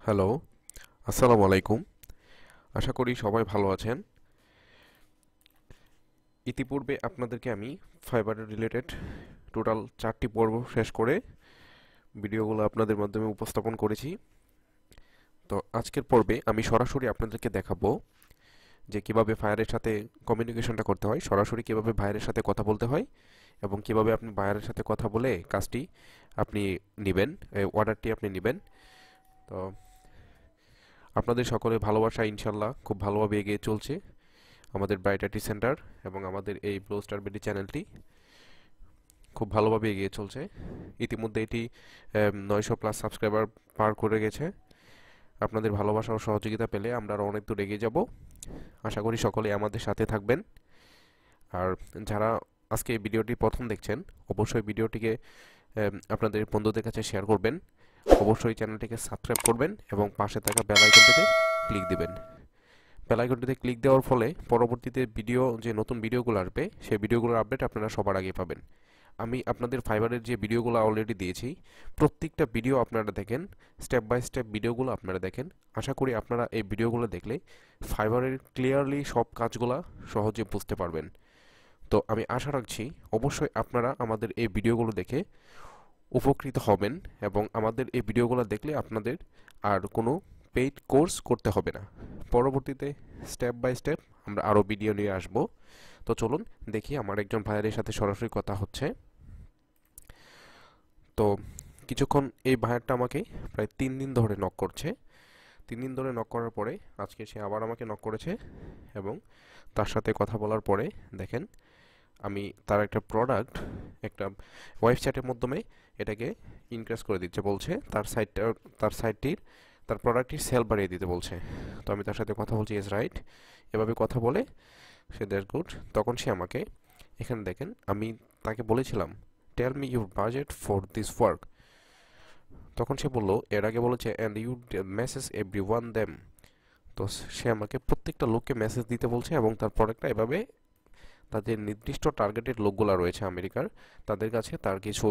Hello, আসসালামু আলাইকুম। আশা করি সবাই ভালো আছেন। ইতিপূর্বে আপনাদেরকে আমি ফাইবার রিলেটেড টোটাল 4টি পর্ব শেষ করে ভিডিওগুলো আপনাদের মাধ্যমে উপস্থাপন করেছি। তো আজকের পর্বে আমি সরাসরি আপনাদেরকে দেখাবো যে কিভাবে ফায়ারের সাথে কমিউনিকেশনটা করতে হয়, সরাসরি কিভাবে ভাইয়ের সাথে কথা বলতে হয় এবং কিভাবে আপনি ভাইয়ের সাথে কথা বলে কাজটি আপনি নেবেন, অর্ডারটি আপনি নেবেন। তো আপনাদের সকলের ভালোবাসা ইনশাল্লাহ খুব ভালোভাবে এগিয়ে চলছে আমাদের ব্রাইট আইটি সেন্টার এবং আমাদের এই ব্লু স্টার বিডি চ্যানেলটি খুব ভালোভাবে এগিয়ে চলছে। ইতিমধ্যে এটি 900+ সাবস্ক্রাইবার পার করে গেছে। আপনাদের ভালোবাসা ও সহযোগিতা পেলে আমরা আরও অনেক দূর এগিয়ে যাব। আশা করি সকলে আমাদের সাথে থাকবেন। আর যারা আজকে এই ভিডিওটি প্রথম দেখছেন, অবশ্যই ভিডিওটিকে আপনাদের বন্ধুদের কাছে শেয়ার করবেন, অবশ্যই চ্যানেলটিকে সাবস্ক্রাইব করবেন এবং পাশে থাকা বেল আইকনটিতে ক্লিক দিবেন। বেল আইকনটিতে ক্লিক দেওয়ার ফলে পরবর্তীতে যে নতুন ভিডিওগুলো আসবে সেই ভিডিওগুলোর আপডেট আপনারা সবার আগে পাবেন। আমি আপনাদের ফাইবারের যে ভিডিওগুলো অলরেডি দিয়েছি, প্রত্যেকটা ভিডিও আপনারা দেখেন, স্টেপ বাই স্টেপ ভিডিওগুলো আপনারা দেখেন। আশা করি আপনারা এই ভিডিওগুলো দেখলে ফাইবারের ক্লিয়ারলি সব কাজগুলো সহজে বুঝতে পারবেন। তো আমি আশা রাখছি অবশ্যই আপনারা আমাদের এই ভিডিওগুলো দেখে উপকৃত হবেন এবং আমাদের এই ভিডিওগুলো দেখলে আপনাদের আর কোনো পেইড কোর্স করতে হবে না। পরবর্তীতে স্টেপ বাই স্টেপ আমরা আরও ভিডিও নিয়ে আসব। তো চলুন দেখি আমার একজন ভাইয়ের সাথে সরাসরি কথা হচ্ছে। তো কিছুক্ষণ এই ভাইয়ারটা আমাকে প্রায় 3 দিন ধরে নক করছে। 3 দিন ধরে নক করার পরে আজকে সে আবার আমাকে নক করেছে এবং তার সাথে কথা বলার পরে দেখেন আমি তার একটা প্রোডাক্ট একটা ওয়েবসাইটের মাধ্যমে এটাকে ইনক্রিজ করে দিচ্ছে, বলছে তার প্রোডাক্টটির সেল বাড়িয়ে দিতে বলছে। তো আমি তার সাথে কথা বলছি, ইয়েস রাইট। এভাবে কথা বলে সে দ্যাটস গুড। তখন সে আমাকে এখানে দেখেন আমি তাকে বলেছিলাম tell me your budget for this work. তখন সে বলল এর আগে বলেছে and you message every one them. তো সে আমাকে প্রত্যেকটা লোককে মেসেজ দিতে বলছে এবং তার প্রোডাক্টটা এভাবে তাদের নির্দিষ্ট টার্গেটেড লোকগুলো রয়েছে আমেরিকার, তাদের কাছে তার কিছু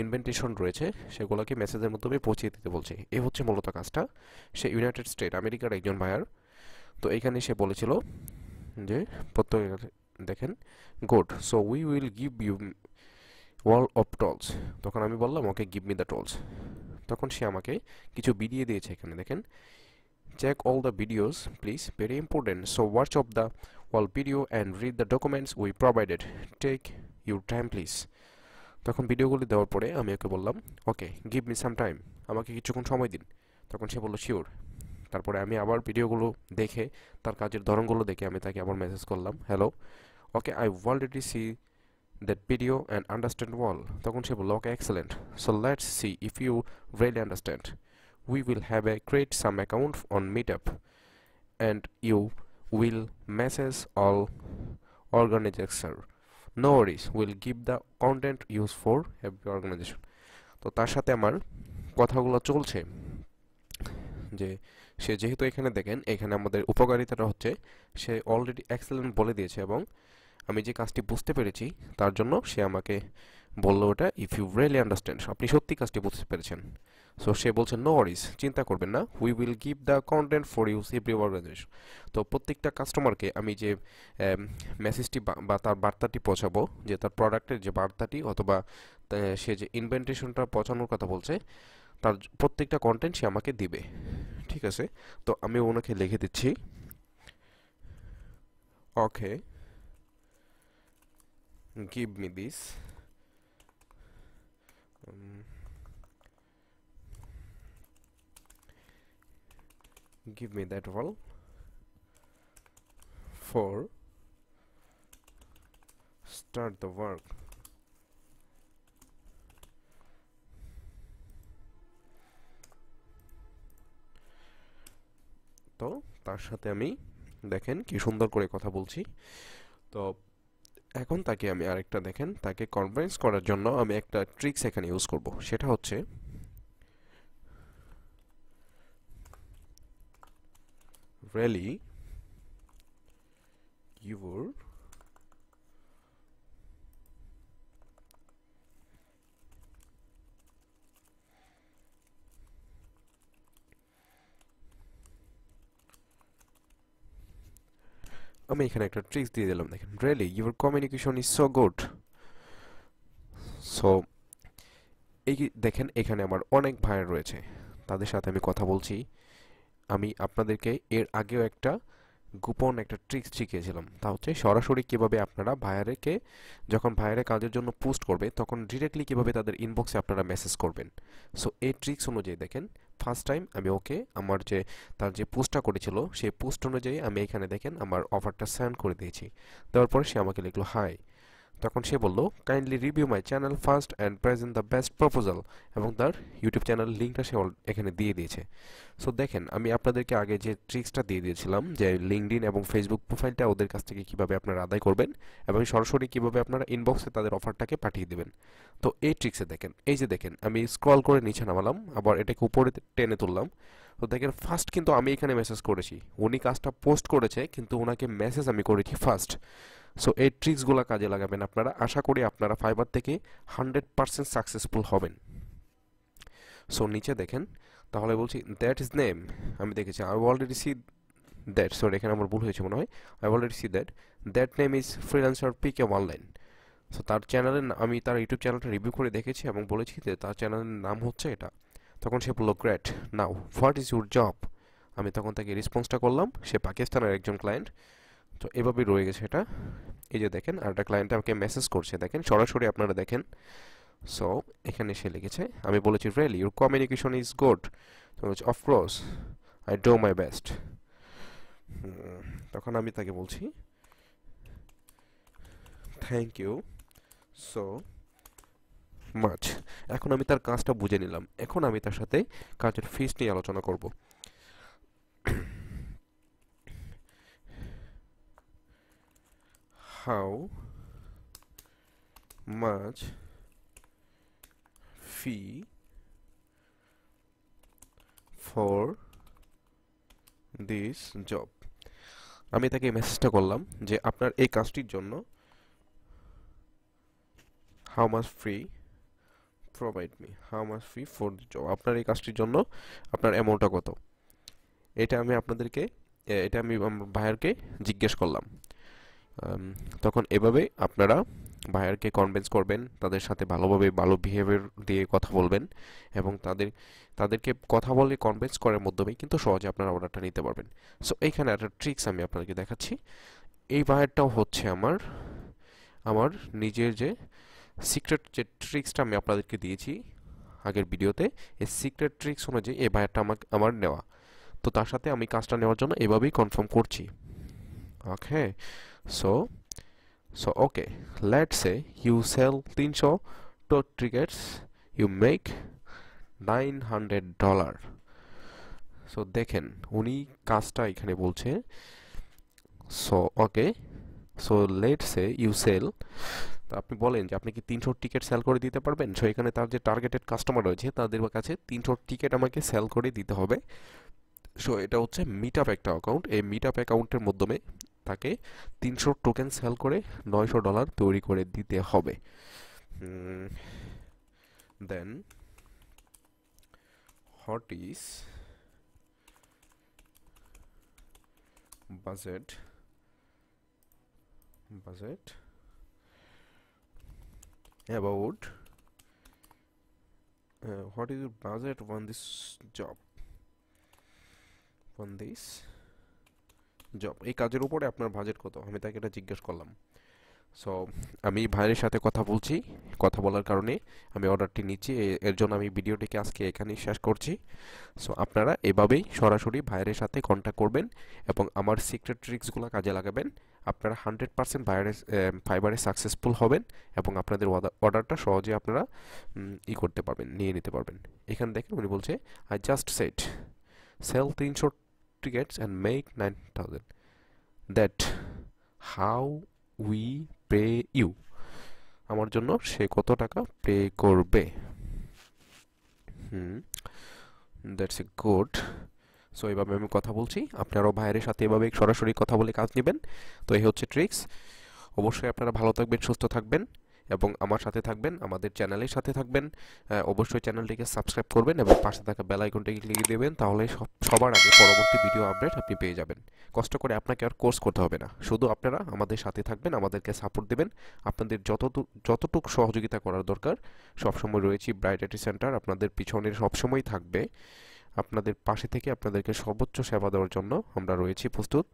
ইনভেন্টেশন রয়েছে, সেগুলোকে মেসেজের মাধ্যমে পৌঁছে দিতে বলছে। এ হচ্ছে মূলত কাজটা। সে ইউনাইটেড স্টেট আমেরিকার একজন বায়ার। তো এইখানে সে বলেছিল যে প্রত্যেক দেখেন good, so we will give you wall of tools. তখন আমি বললাম okay give me the tools. তখন সে আমাকে কিছু ভিডিও দিয়েছে, এখানে দেখেন check all the videos please, very important, so watch of the all video and read the documents we provided, take your time please। তখন ভিডিওগুলি দেওয়ার পরে আমি ওকে বললাম okay give me some time, আমাকে কিছুক্ষণ সময় দিন। তখন সে বলল শিওর। তারপরে আমি আবার ভিডিওগুলো দেখে তার কাজের ধরনগুলো দেখে আমি তাকে আবার মেসেজ করলাম hello, okay I already see that video and understand wall. তখন সে বলল okay excellent, so let's see if you really understand, we will have a create some account on meetup and you will message all organization, no worries, we'll give the content used for every organization। তো তার সাথে আমার কথাগুলো চলছে যে সে যেহেতু এখানে দেখেন এখানে আমাদের উপকারিতাটা হচ্ছে সে অলরেডি এক্সেলেন্ট বলে দিয়েছে এবং আমি যে কাজটি বুঝতে পেরেছি তার জন্য সে আমাকে বললো ওটা ইফ ইউ রিয়েলি আন্ডারস্ট্যান্ড, আপনি সত্যি কাজটি বুঝতে পেরেছেন। সো সে বলছে নো ওয়ারিজ, চিন্তা করবেন না, we will give the content for use every organization. তো প্রত্যেকটা কাস্টমারকে আমি যে মেসেজটি বা তার বার্তাটি পৌঁছাবো, যে তার প্রোডাক্টের যে বার্তাটি অথবা সে যে ইনভেন্টেশনটা পৌঁছানোর কথা বলছে, তার প্রত্যেকটা কন্টেন্ট সে আমাকে দিবে। ঠিক আছে, তো আমি ওনাকে লিখে দিচ্ছি ওকে give me this, give me that wall for start the work। তো তার সাথে আমি দেখেন কি সুন্দর করে কথা বলছি। তো এখন তাকে আমি আরেকটা দেখেন তাকে কনভিন্স করার জন্য আমি একটা ট্রিক্স এখানে ইউজ করব, সেটা হচ্ছে really your আমি এখানে একটা ট্রিক্স দিয়ে দিলাম, দেখেন really your communication is so good. So এই দেখেন এখানে আমার অনেক ভাইয়ার রয়েছে, তাদের সাথে আমি কথা বলছি। আমি আপনাদেরকে এর আগেও একটা গোপন একটা ট্রিক্স শিখিয়েছিলাম, তা হচ্ছে সরাসরি কিভাবে আপনারা ভাইয়ারকে যখন ভাইয়ারে কাজের জন্য পোস্ট করবে তখন ডিরেক্টলি কিভাবে তাদের ইনবক্সে আপনারা মেসেজ করবেন। সো এই ট্রিক্স অনুযায়ী দেখেন ফার্স্ট টাইম আমি ওকে আমার যে তার যে পোস্টটা করেছিল সেই পোস্ট অনুযায়ী আমি এখানে দেখেন আমার অফারটা সেন্ড করে দিয়েছি। দেওয়ার পরে সে আমাকে লিখলো হাই। তখন সে বলল kindly review my channel first and present the best proposal, এবং তার ইউটিউব চ্যানেল লিঙ্কটা সে এখানে দিয়ে দিয়েছে। সো দেখেন আমি আপনাদেরকে আগে যে ট্রিক্সটা দিয়ে দিয়েছিলাম যে লিঙ্কডইন এবং ফেসবুক প্রোফাইলটা ওদের কাছ থেকে কিভাবে আপনারা আদায় করবেন এবং সরাসরি কিভাবে আপনারা ইনবক্সে তাদের অফারটাকে পাঠিয়ে দেবেন। তো এই ট্রিক্সে দেখেন, এই যে দেখেন আমি স্ক্রল করে নিচে নামালাম, আবার এটাকে উপরে টেনে তুললাম। তো দেখেন ফার্স্ট কিন্তু আমি এখানে মেসেজ করেছি, উনি কাজটা পোস্ট করেছে কিন্তু ওনাকে মেসেজ আমি করেছি ফার্স্ট। সো এই ট্রিক্সগুলো কাজে লাগাবেন আপনারা, আশা করি আপনারা ফাইবার থেকে 100% সাকসেসফুল হবেন। সো নিচে দেখেন, তাহলে বলছি দ্যাট ইজ নেম, আমি দেখেছি I already see that, sorry এখানে আমার ভুল হয়েছে মনে হয়, I already see that, that name is freelancer PK online. So তার চ্যানেলের আমি তার ইউটিউব চ্যানেলটা রিভিউ করে দেখেছি এবং বলেছি যে তার চ্যানেলের নাম হচ্ছে এটা। তখন সে বললো great, now what is your job. আমি তখন তাকে রেসপন্সটা করলাম, সে পাকিস্তানের একজন ক্লায়েন্ট। তো এভাবেই রয়ে গেছে এটা। এই যে দেখেন আরেকটা ক্লায়েন্ট আমাকে মেসেজ করছে, দেখেন সরাসরি আপনারা দেখেন। সো এখানে সে লিখেছে, আমি বলেছি really your communication is good, তো বলছি of course I do my best. তখন আমি তাকে বলছি থ্যাংক ইউ সো মাচ। এখন আমি তার কাজটা বুঝে নিলাম, এখন আমি তার সাথে কাজের ফিস নিয়ে আলোচনা করব। How much fee for this job. আমি তাকে মেসেজটা করলাম যে আপনার এই কাজটির জন্য how much free provide me, how much fee for the job, আপনার এই কাজটির জন্য আপনার অ্যামাউন্টটা কত। এটা আমি আপনাদেরকে এটা আমি আমার ভাইয়ারকে জিজ্ঞেস করলাম। তখন এভাবে আপনারা ভাইয়ারকে কনভিন্স করবেন, তাদের সাথে ভালোভাবে ভালো বিহেভিয়ার দিয়ে কথা বলবেন এবং তাদেরকে কথা বলে কনভিন্স করার মাধ্যমেই কিন্তু সহজে আপনারা অর্ডারটা নিতে পারবেন। সো এইখানে একটা ট্রিক্স আমি আপনাদেরকে দেখাচ্ছি। এই ভাইয়ারটাও হচ্ছে আমার আমার নিজের যে সিক্রেট যে ট্রিক্সটা আমি আপনাদেরকে দিয়েছি আগের ভিডিওতে, এই সিক্রেট ট্রিক্স অনুযায়ী এই ভাইয়ারটা আমার নেওয়া। তো তার সাথে আমি কাজটা নেওয়ার জন্য এভাবেই কনফার্ম করছি। ওকে, so okay, let's say you sell 300 tickets, you make $900. So দেখেন উনি কাজটা এখানে বলছে। So okay, so let's say you sell, তো আপনি বলেন যে আপনি কি 300 টিকিট সেল করে দিতে পারবেন। সো এখানে তার যে টার্গেটেড কাস্টমার রয়েছে তাদের কাছে 300 টিকিট আমাকে সেল করে দিতে হবে। সো এটা হচ্ছে মিটআপ একটা অ্যাকাউন্ট, এই মিটআপ অ্যাকাউন্টের মাধ্যমে তাকে 300 টোকেন সেল করে $900 তৈরি করে দিতে হবে। Then what is budget about what is your budget on this job, এই কাজের উপরে আপনার বাজেট কত, আমি তাকে এটা জিজ্ঞেস করলাম। সো আমি ভাইয়ের সাথে কথা বলছি, কথা বলার কারণে আমি অর্ডারটি নিচ্ছি, এর জন্য আমি ভিডিওটিকে আজকে এখানেই শেষ করছি। সো আপনারা এভাবেই সরাসরি ভাইয়ের সাথে কন্ট্যাক্ট করবেন এবং আমার সিক্রেট ট্রিক্সগুলো কাজে লাগাবেন। আপনারা 100% ফাইবারে সাকসেসফুল হবেন এবং আপনাদের অর্ডারটা সহজে আপনারা করতে পারবেন, নিয়ে নিতে পারবেন। এখানে দেখেন উনি বলছে I just set sell 300 tickets and make 9,000. That how we pay you, আমার জন্য সে কত টাকা পে করবে। That's a good. সো এইভাবে আমি কথা বলছি, আপনারাও ভাইয়ের সাথে এভাবে সরাসরি কথা বলে কাজ নেবেন। তো এই হচ্ছে ট্রিক্স। অবশ্যই আপনারা ভালো থাকবেন, সুস্থ থাকবেন এবং আমার সাথে থাকবেন, আমাদের চ্যানেলের সাথে থাকবেন। অবশ্যই চ্যানেলটিকে সাবস্ক্রাইব করবেন এবং পাশে থাকা বেল আইকনটিকে ক্লিক দেবেন, তাহলে সবার আগে পরবর্তী ভিডিও আপডেট আপনি পেয়ে যাবেন। কষ্ট করে আপনাকে আর কোর্স করতে হবে না, শুধু আপনারা আমাদের সাথে থাকবেন, আমাদেরকে সাপোর্ট দেবেন। আপনাদের যতটুকু সহযোগিতা করার দরকার সবসময় রয়েছি ব্রাইট আইটি সেন্টার আপনাদের পিছনে সবসময় থাকবে। আপনাদের পাশে থেকে আপনাদেরকে সর্বোচ্চ সেবা দেওয়ার জন্য আমরা রয়েছি প্রস্তুত।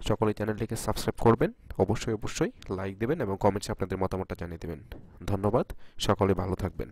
সকলে চ্যানেলটিকে সাবস্ক্রাইব করবেন, অবশ্যই লাইক দেবেন এবং কমেন্টসে আপনাদের মতামতটা জানিয়ে দেবেন। ধন্যবাদ, সকলে ভালো থাকবেন।